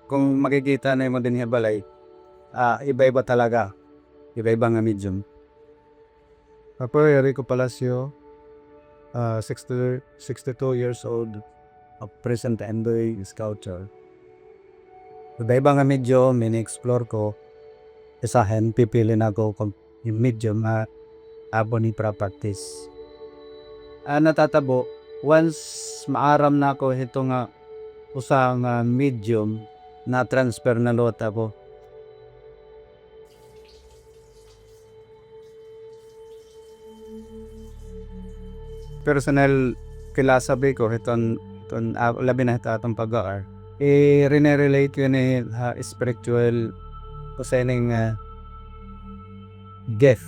kung makikita na mo din balay, iba-iba talaga. Iba-iba nga medium. Ako, Erico Palacio, 62 years old, a present endoy sculptor. Iba-iba nga medium, mini-explore ko. Isahin, pipili na ako kung yung medium na abo ni pra-practice. Natatabo, once maaram na ako ito nga usang medium na transfer na lot ako. Personal philosophy ko iton labi na ito atong pag-aar. Rene-relate ko ni spiritual kusening gift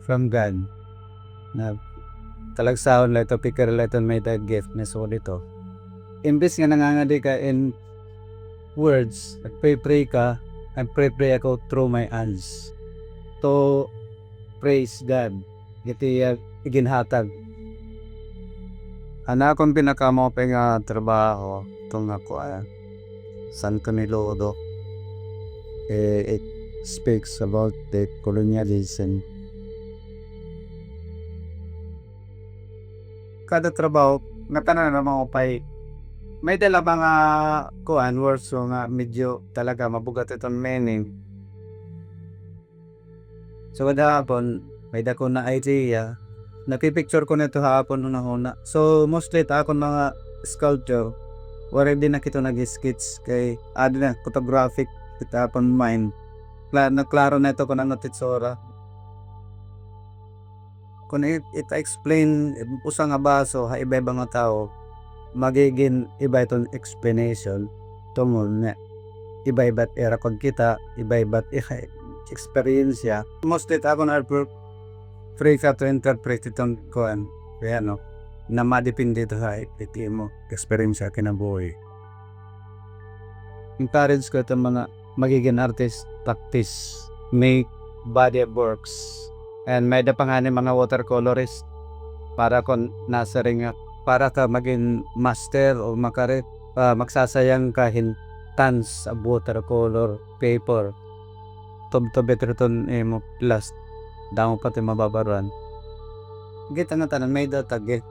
from God na talagsaon lang ito, pikir lang ito may gift na so dito. Imbis nga nangangadi ka in words, pray ka, and pray ako through my hands to praise God. Iti iginhatag. Akong pinakamopeng trabaho itong ako San Camilo. It speaks about the colonialism. Kada trabaho, natanan naman ko pa'y may dala mga words so nga medyo talaga mabugat itong meaning. So kada hapon, may dako na idea, napipicture ko na ito hapon una. So mostly ito akong mga sculpture, wala din na kito nag-sketch kay na photographic ito hapon mind. Klaro na ito kung ano titsura. Kung it-explain usa nga baso ha iba-iba nga tao, magiging iba itong explanation tungod na iba-iba't era kung kita, iba-iba't experience ya. Mostly ako na free ka to interpret itong kuan kaya na madepende ito sa iti mo experience sa kinabuhi. Encourage ko itong mga magiging artist, practice, make body of works. And may dapangani mga watercolorist para kung nasa ring para ka maging master o magsasayang kahin tons of watercolor paper. Better ton mo plus damo pati mababaruan. Gita nga tanan may datag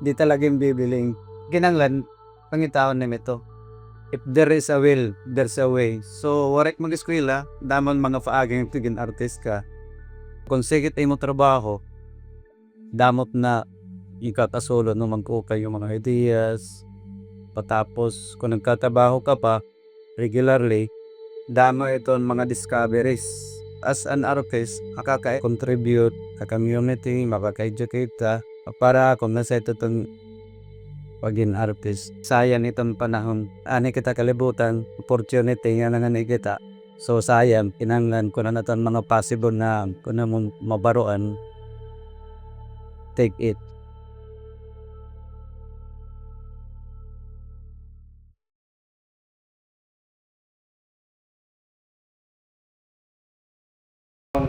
di talagang bibiling ginanglan pangitaon na ito. If there is a will, there's a way. So warek mag-eskwela damon mga faaging tigin artist ka. Kung sigit ay mo trabaho, damot na ikakasulo no magkukay yung mga ideas. Patapos kung nagkatabaho ka pa regularly, damo iton mga discoveries. As an artist, makaka-contribute sa community, makaka-educate ka para kung nasa ito itong paging artist. Sayang itong panahon. Ani kita kalibutan, opportunity nga nanganay kita. So sayang, kinanglan ko na natin mga possible na kung na mabaroan, take it.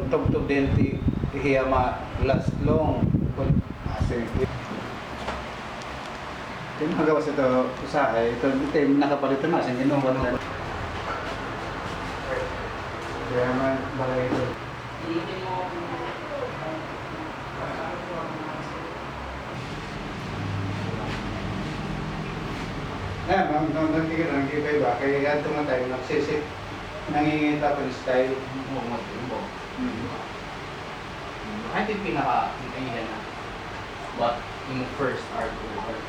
Tugtog din hiya last long Yung magawas ito sa ito nakapalitan na sin inom wala. Kaya man balay ito. Nangkikita ba? Kaya ito nga tayo nagsisip. Nangingita ko yung style. I think pinaka-iyan na what yung first art work